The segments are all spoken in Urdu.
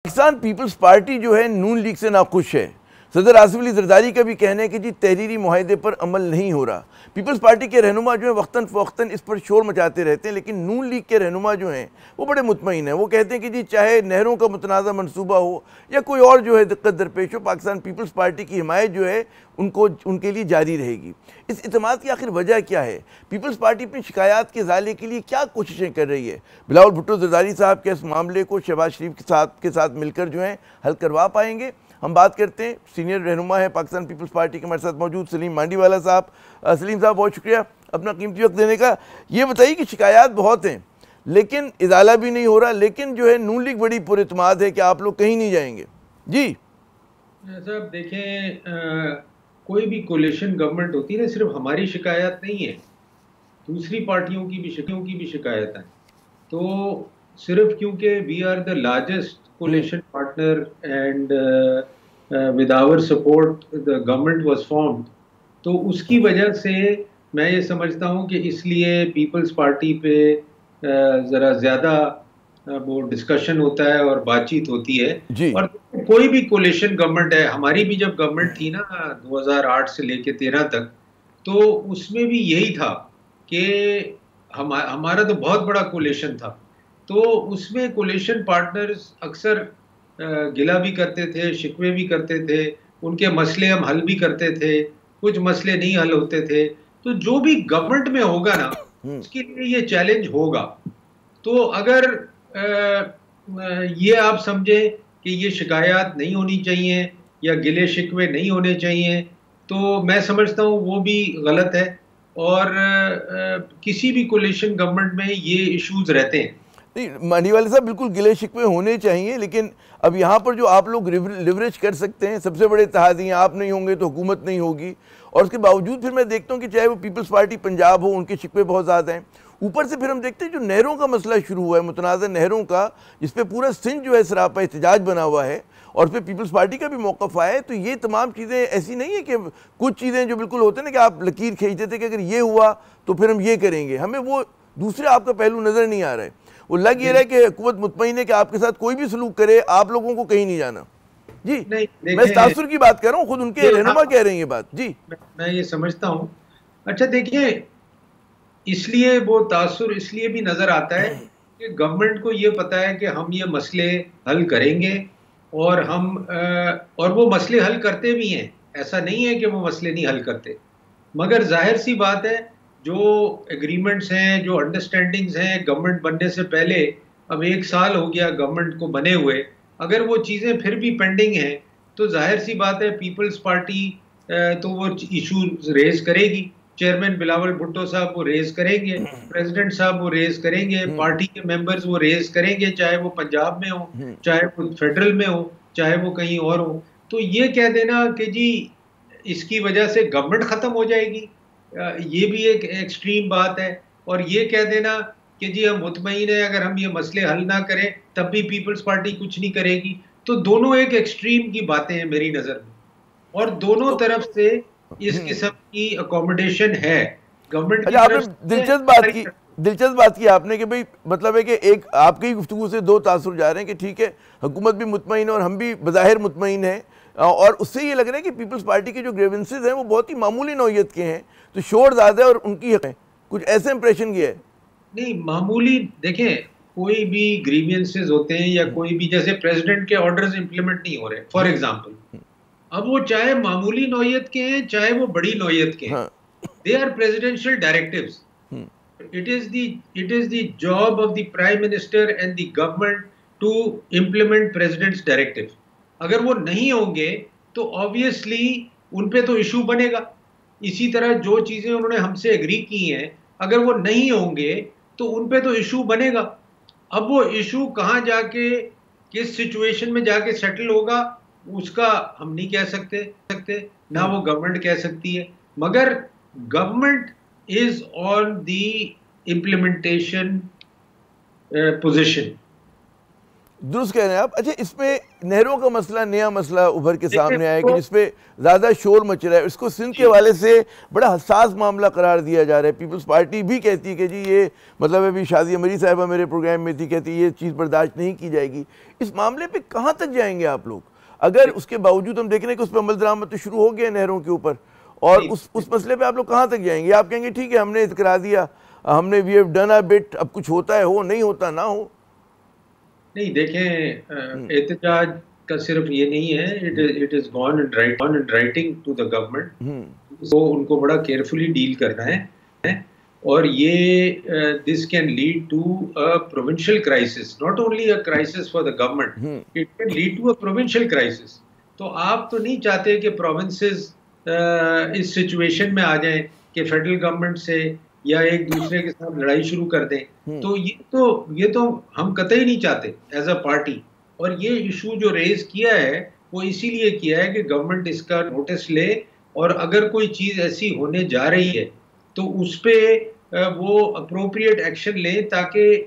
پاکستان پیپلز پارٹی جو ہے نون لیگ سے ناخوش ہے۔ صدر آصف علی زرداری کا بھی کہنا ہے کہ جی تحریری معاہدے پر عمل نہیں ہو رہا۔ پیپلز پارٹی کے رہنما جو ہیں وقتاً فوقتاً اس پر شور مچاتے رہتے ہیں، لیکن نون لیگ کے رہنما جو ہیں وہ بڑے مطمئن ہیں۔ وہ کہتے ہیں کہ جی چاہے نہروں کا متنازع منصوبہ ہو یا کوئی اور جو ہے دقت درپیش ہو، پاکستان پیپلز پارٹی کی حمایت جو ہے ان کے لیے جاری رہے گی۔ اس اعتماد کی آخر وجہ کیا ہے؟ پیپلز پارٹی اپنی شکایات کے ازالے کے لیے کیا کوششیں کر رہی ہے؟ بلاول بھٹو زرداری صاحب کے اس معاملے کو شہباز شریف کے ساتھ مل کر جو ہیں حل کروا پائیں گے؟ ہم بات کرتے ہیں، سینئر رہنما ہے پاکستان پیپلز پارٹی کے ہمارے ساتھ موجود سلیم مانڈی والا صاحب۔ سلیم صاحب بہت شکریہ اپنا قیمتی وقت دینے کا۔ یہ بتائیے کہ شکایات بہت ہیں لیکن ازالہ بھی نہیں ہو رہا، لیکن جو ہے نون لیگ بڑی پر اعتماد ہے کہ آپ لوگ کہیں نہیں جائیں گے۔ جی صاحب دیکھیں، کوئی بھی کولیشن گورنمنٹ ہوتی ہے نا، صرف ہماری شکایت نہیں ہے، دوسری پارٹیوں کی بھی شکایت ہے۔ تو صرف کیونکہ we are the largest coalition partner and with our support the government was formed, تو اس کی وجہ سے میں یہ سمجھتا ہوں کہ اس لیے پیپلز پارٹی پہ ذرا زیادہ وہ ڈسکشن ہوتا ہے اور بات چیت ہوتی ہے۔ جی اور کوئی بھی کولیشن گورنمنٹ ہے، ہماری بھی جب گورنمنٹ تھی نا 2008 سے لے کے 13 تک، تو اس میں بھی یہی تھا کہ ہمارا تو بہت بڑا کولیشن تھا، تو اس میں کولیشن پارٹنرز اکثر گلہ بھی کرتے تھے، شکوے بھی کرتے تھے، ان کے مسئلے ہم حل بھی کرتے تھے، کچھ مسئلے نہیں حل ہوتے تھے۔ تو جو بھی گورنمنٹ میں ہوگا نا اس کے لیے یہ چیلنج ہوگا۔ تو اگر یہ آپ سمجھیں کہ یہ شکایات نہیں ہونی چاہیے یا گلے شکوے نہیں ہونے چاہیے، تو میں سمجھتا ہوں وہ بھی غلط ہے، اور کسی بھی کولیشن گورنمنٹ میں یہ ایشوز رہتے ہیں۔ نہیں مانڈی والے صاحب، بالکل گلے شکوے ہونے چاہیے، لیکن اب یہاں پر جو آپ لوگ لیوریج کر سکتے ہیں، سب سے بڑے اتحادی ہیں، آپ نہیں ہوں گے تو حکومت نہیں ہوگی، اور اس کے باوجود پھر میں دیکھتا ہوں کہ چاہے وہ پیپلز پارٹی پنجاب ہو، ان کے شکوے بہت زیادہ ہیں۔ اوپر سے پھر ہم دیکھتے ہیں جو نہروں کا مسئلہ شروع ہوا ہے، متنازع نہروں کا، جس پہ پورا سندھ جو ہے سراپا احتجاج بنا ہوا ہے، اور پھر پیپلز پارٹی کا بھی موقف آیا ہے، تو یہ تمام چیزیں ایسی نہیں ہیں کہ کچھ چیزیں جو بالکل ہوتے ہیں نا کہ آپ لکیر کھینچتے تھے کہ اگر یہ ہوا تو پھر ہم یہ کریں گے، ہمیں وہ دوسرے آپ کا پہلو نظر نہیں آ رہا ہے۔ وہ لگ یہ رہا ہے کہ حکومت مطمئن ہے کہ آپ کے ساتھ کوئی بھی سلوک کرے، آپ لوگوں کو کہیں نہیں جانا۔ جی میں اس تاثر کی بات کر رہا ہوں، خود ان کے رہنما کہہ رہے ہیں یہ بات۔ جی میں یہ سمجھتا ہوں، اچھا دیکھیں، اس لیے وہ تاثر اس لیے بھی نظر آتا ہے کہ گورنمنٹ کو یہ پتا ہے کہ ہم یہ مسئلے حل کریں گے، اور وہ مسئلے حل کرتے بھی ہیں، ایسا نہیں ہے کہ وہ مسئلے نہیں حل کرتے، مگر ظاہر سی بات ہے جو ایگریمنٹس ہیں، جو انڈرسٹینڈنگز ہیں گورنمنٹ بننے سے پہلے، اب 1 سال ہو گیا گورنمنٹ کو بنے ہوئے، اگر وہ چیزیں پھر بھی پینڈنگ ہیں تو ظاہر سی بات ہے پیپلز پارٹی تو وہ ایشو ریز کرے گی، چیئرمین بلاول بھٹو صاحب وہ ریز کریں گے، پریزیڈنٹ صاحب وہ ریز کریں گے، پارٹی کے ممبرز وہ ریز کریں گے، چاہے وہ پنجاب میں ہو، چاہے وہ فیڈرل میں ہو، چاہے وہ کہیں اور ہو۔ تو یہ کہہ دینا کہ جی اس کی وجہ سے گورنمنٹ ختم ہو جائے گی، یہ بھی ایک ایکسٹریم بات ہے، اور یہ کہہ دینا کہ جی ہم مطمئن ہیں اگر ہم یہ مسئلے حل نہ کریں تب بھی پیپلز پارٹی کچھ نہیں کرے گی، تو دونوں ایک ایکسٹریم کی باتیں ہیں میری نظر میں، اور دونوں طرف سے اس قسم کی اکوموڈیشن ہے گورنمنٹ کی طرف سے۔ دلچسپ بات کی آپ نے کہ بھئی مطلب ہے کہ ایک آپ کی گفتگو سے 2 تاثر جا رہے ہیں کہ ٹھیک ہے حکومت بھی مطمئن ہے اور ہم بھی بظاہر مطمئن ہیں، اور اس سے یہ لگ رہا ہے کہ پیپلز پارٹی کے جو گریونسز ہیں وہ بہت ہی معمولی نوعیت کے ہیں، تو شور زیادہ ہے اور ان کی حق ہے، کچھ ایسے امپریشن کیا ہے؟ نہیں معمولی، دیکھیں کوئی بھی گریوینسز ہوتے ہیں یا کوئی بھی، جیسے پریزیڈنٹ کے آرڈرز امپلیمنٹ نہیں ہو رہے فار ایگزامپل، اب وہ چاہے معمولی نوعیت کے ہیں چاہے وہ بڑی نوعیت کے ہیں، they are presidential directives, it is the job of the prime minister and the government to implement president's directive۔ اگر وہ نہیں ہوں گے تو obviously ان پہ تو ایشو بنے گا، اسی طرح جو چیزیں انہوں نے ہم سے ایگری کی ہیں اگر وہ نہیں ہوں گے تو ان پہ تو ایشو بنے گا۔ اب وہ ایشو کہاں جا کے کس سچویشن میں جا کے سیٹل ہوگا اس کا ہم نہیں کہہ سکتے، نہ وہ گورنمنٹ کہہ سکتی ہے، مگر government is on the implementation position۔ درست کہہ رہے ہیں آپ. اچھا اس میں نہروں کا مسئلہ نیا مسئلہ ابھر کے سامنے آیا کہ دیکھیں جس پہ زیادہ شور مچ رہا ہے, اس کو سندھ کے حوالے سے بڑا حساس معاملہ قرار دیا جا رہا ہے. پیپلز پارٹی بھی کہتی ہے کہ جی یہ مطلب ابھی شازیہ مری صاحبہ میرے پروگرام میں تھی, کہتی ہے یہ چیز برداشت نہیں کی جائے گی. اس معاملے پہ کہاں تک جائیں گے آپ لوگ, اگر اس کے باوجود ہم دیکھ رہے ہیں کہ اس پہ عمل درآمد تو شروع ہو گیا نہروں کے اوپر, اور اس مسئلے پہ آپ لوگ کہاں تک جائیں گے؟ آپ کہیں گے ٹھیک ہے ہم نے کرا دیا, ہم نے we have done a bit, اب کچھ ہوتا ہے ہو, نہیں ہوتا نہ ہو. نہیں دیکھیں, احتجاج کا صرف یہ نہیں ہے, it is gone and writing to the government, تو ان کو بڑا کیئرفلی ڈیل کرنا ہے, اور یہ this can lead to a provincial crisis, not only a crisis for the government, it can lead to a provincial crisis. تو آپ تو نہیں چاہتے کہ پروونسز اس سچویشن میں آ جائیں کہ فیڈرل گورنمنٹ سے یا ایک دوسرے کے ساتھ لڑائی شروع کر دیں. تو یہ تو ہم قطعی نہیں چاہتے ایز اے پارٹی. اور یہ ایشو جو ریز کیا ہے وہ اسی لیے کیا ہے کہ گورنمنٹ اس کا نوٹس لے, اور اگر کوئی چیز ایسی ہونے جا رہی ہے تو اس پہ وہ اپروپریٹ ایکشن لیں تاکہ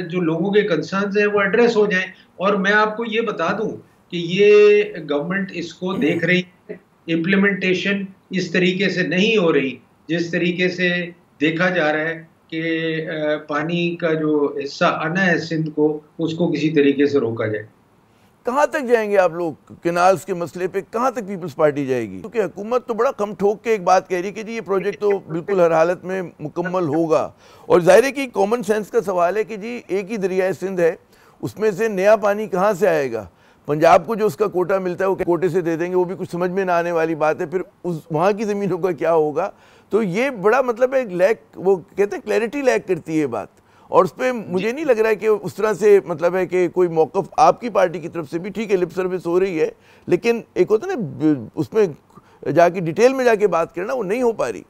جو لوگوں کے کنسرنز ہیں وہ ایڈریس ہو جائیں. اور میں آپ کو یہ بتا دوں کہ یہ گورنمنٹ اس کو دیکھ رہی ہے, امپلیمنٹیشن اس طریقے سے نہیں ہو رہی جس طریقے سے دیکھا جا رہا ہے کہ پانی کا جو حصہ آنا ہے سندھ کو, اس کو کسی طریقے سے روکا جائے. کہاں تک جائیں گے آپ لوگ کینالز کے مسئلے پہ, کہاں تک پیپلز پارٹی جائے گی؟ کیونکہ حکومت تو بڑا کم ٹھوک کے ایک بات کہہ رہی ہے کہ جی یہ پروجیکٹ تو بالکل ہر حالت میں مکمل ہوگا, اور ظاہر ہے کہ کامن سینس کا سوال ہے کہ جی ایک ہی دریائے سندھ ہے, اس میں سے نیا پانی کہاں سے آئے گا؟ پنجاب کو جو اس کا کوٹا ملتا ہے وہ کوٹے سے دے دیں گے, وہ بھی کچھ سمجھ میں نہ آنے والی بات ہے. پھر وہاں کی زمینوں کا کیا ہوگا؟ تو یہ بڑا مطلب ہے لیک, وہ کہتے ہیں کلیئرٹی لیک کرتی ہے بات, اور اس پہ مجھے نہیں لگ رہا ہے کہ اس طرح سے مطلب ہے کہ کوئی موقف آپ کی پارٹی کی طرف سے بھی, ٹھیک ہے لپ سروس ہو رہی ہے, لیکن ایک ہوتا ہے نا اس میں جا کے ڈیٹیل میں جا کے بات کرنا, وہ نہیں ہو پا رہی.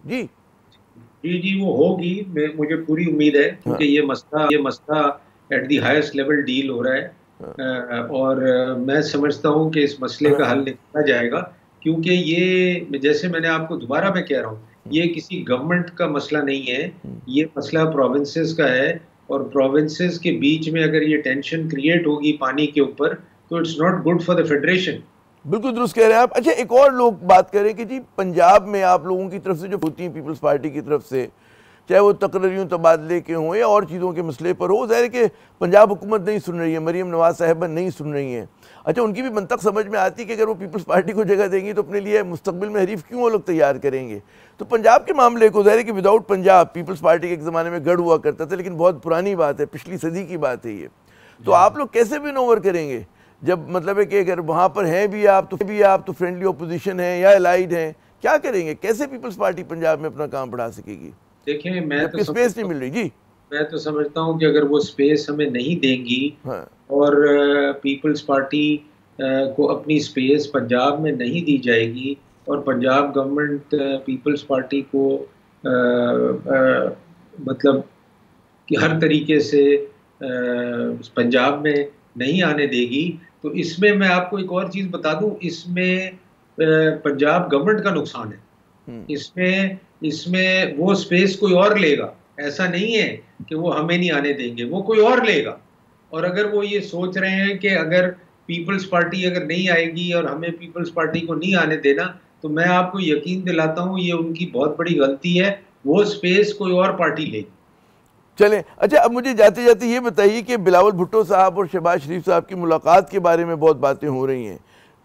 جی وہ ہوگی, مجھے پوری امید ہے, کیونکہ یہ مسئلہ at the highest level deal ہو رہا ہے, اور میں سمجھتا ہوں کہ اس مسئلے کا حل نکالا جائے گا, کیونکہ یہ جیسے میں نے آپ کو دوبارہ میں کہہ رہا ہوں, یہ کسی گورنمنٹ کا مسئلہ نہیں ہے, یہ مسئلہ پروونسز کا ہے, اور پروونسز کے بیچ میں اگر یہ ٹینشن کریٹ ہوگی پانی کے اوپر تو it's not good for the federation. بالکل درست کہہ رہے ہیں آپ. اچھا ایک اور لوگ بات کریں کہ جی پنجاب میں آپ لوگوں کی طرف سے جو ہوتی ہیں پیپلز پارٹی کی طرف سے, چاہے وہ تقرریوں تبادلے کے ہوں یا اور چیزوں کے مسئلے پر ہو, ظاہر ہے کہ پنجاب حکومت نہیں سن رہی ہے, مریم نواز صاحبہ نہیں سن رہی ہیں. اچھا ان کی بھی منطق سمجھ میں آتی ہے کہ اگر وہ پیپلز پارٹی کو جگہ دیں گی تو اپنے لیے مستقبل میں حریف کیوں وہ لوگ تیار کریں گے. تو پنجاب کے معاملے کو, ظاہر ہے کہ وداؤٹ پنجاب پیپلز پارٹی کے ایک زمانے میں گڑھ ہوا کرتا تھا, لیکن بہت پرانی بات ہے, پچھلی صدی کی بات ہے یہ. تو آپ لوگ کیسے ون اوور کریں گے جب مطلب ہے کہ اگر وہاں پر ہیں بھی آپ تو فرینڈلی اپوزیشن ہیں یا الائیڈ ہیں, کیا کریں گے؟ کیسے پیپلز پارٹی پنجاب میں اپنا کام بڑھا سکے گی؟ دیکھیں میں تو سمجھتا ہوں کہ اگر وہ سپیس ہمیں نہیں دیں گی, اور پیپلز پارٹی کو اپنی سپیس پنجاب میں نہیں دی جائے گی, اور پنجاب گورنمنٹ پیپلز پارٹی کو مطلب کہ ہر طریقے سے پنجاب میں نہیں آنے دے گی, تو اس میں میں آپ کو ایک اور چیز بتا دوں, اس میں پنجاب گورنمنٹ کا نقصان ہے. اس میں وہ سپیس کوئی اور لے گا, ایسا نہیں ہے کہ وہ ہمیں نہیں آنے دیں گے, وہ کوئی اور لے گا. اور اگر وہ یہ سوچ رہے ہیں کہ اگر پیپلز پارٹی اگر نہیں آئے گی اور ہمیں پیپلز پارٹی کو نہیں آنے دینا, تو میں آپ کو یقین دلاتا ہوں یہ ان کی بہت بڑی غلطی ہے, وہ سپیس کوئی اور پارٹی لے گی. چلیں اچھا اب مجھے جاتے جاتے یہ بتائیے کہ بلاول بھٹو صاحب اور شہباز شریف صاحب کی ملاقات کے بارے میں بہت باتیں ہو رہی ہیں,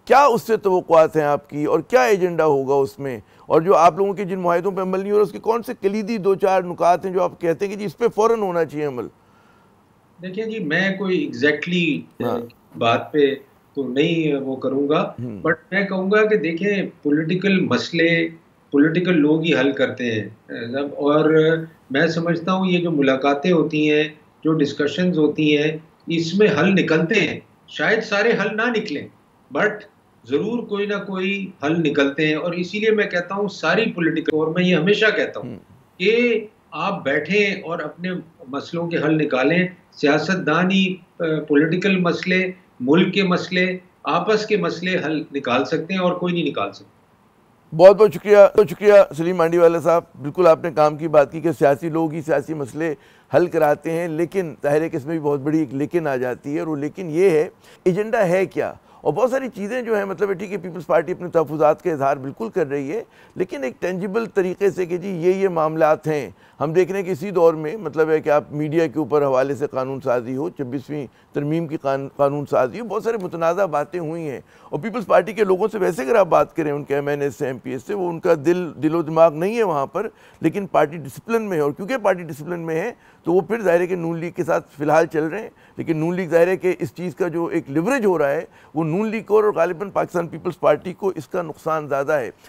کیا اس سے توقعات ہیں آپ کی, اور کیا ایجنڈا ہوگا اس میں, اور جو آپ لوگوں کے جن معاہدوں پہ عمل نہیں ہو رہا اس کے کون سے کلیدی 2-4 نکات ہیں جو آپ کہتے ہیں کہ جی اس پہ فوراً ہونا چاہیے عمل؟ دیکھیں جی میں کوئی ایگزیکٹلی بات پہ تو نہیں وہ کروں گا, بٹ میں کہوں گا کہ دیکھیں پولیٹیکل مسئلے پولیٹیکل لوگ ہی حل کرتے ہیں, اور میں سمجھتا ہوں یہ جو ملاقاتیں ہوتی ہیں, جو ڈسکشنز ہوتی ہیں, اس میں حل نکلتے ہیں. شاید سارے حل نہ نکلیں, بٹ ضرور کوئی نہ کوئی حل نکلتے ہیں. اور اسی لیے میں کہتا ہوں ساری پولیٹیکل, اور میں یہ ہمیشہ کہتا ہوں کہ آپ بیٹھیں اور اپنے مسئلوں کے حل نکالیں. سیاستدان ہی پولیٹیکل مسئلے, ملک کے مسئلے, آپس کے مسئلے حل نکال سکتے ہیں, اور کوئی نہیں نکال سکتا. بہت بہت شکریہ سلیم مانڈی والا صاحب. بالکل آپ نے کام کی بات کی کہ سیاسی لوگ ہی سیاسی مسئلے حل کراتے ہیں، لیکن ظاہر ہے کہ اس میں بھی بہت بڑی ایک لیکن آ جاتی ہے، اور وہ لیکن یہ ہے ایجنڈا ہے کیا. اور بہت ساری چیزیں جو ہیں مطلب ہے ٹھیک ہے پیپلز پارٹی اپنے تحفظات کا اظہار بالکل کر رہی ہے، لیکن ایک ٹینجیبل طریقے سے کہ جی یہ معاملات ہیں. ہم دیکھ رہے ہیں کہ اسی دور میں مطلب ہے کہ آپ میڈیا کے اوپر حوالے سے قانون سازی ہو، 26ویں ترمیم کی قانون سازی ہو، بہت سارے متنازع باتیں ہوئی ہیں. اور پیپلز پارٹی کے لوگوں سے ویسے اگر آپ بات کریں ان کے ایم این ایس سے، ایم پی ایس سے، وہ ان کا دل و دماغ نہیں ہے وہاں پر، لیکن پارٹی ڈسپلن میں ہے. اور کیونکہ پارٹی ڈسپلن میں ہے تو وہ پھر ظاہر ہے کہ نون لیگ کے ساتھ فی الحال چل رہے ہیں. لیکن نون لیگ ظاہر ہے کہ اس چیز کا جو ایک لیوریج ہو رہا ہے وہ نون لیگ کو اور غالباً پاکستان پیپلز پارٹی کو اس کا نقصان زیادہ ہے.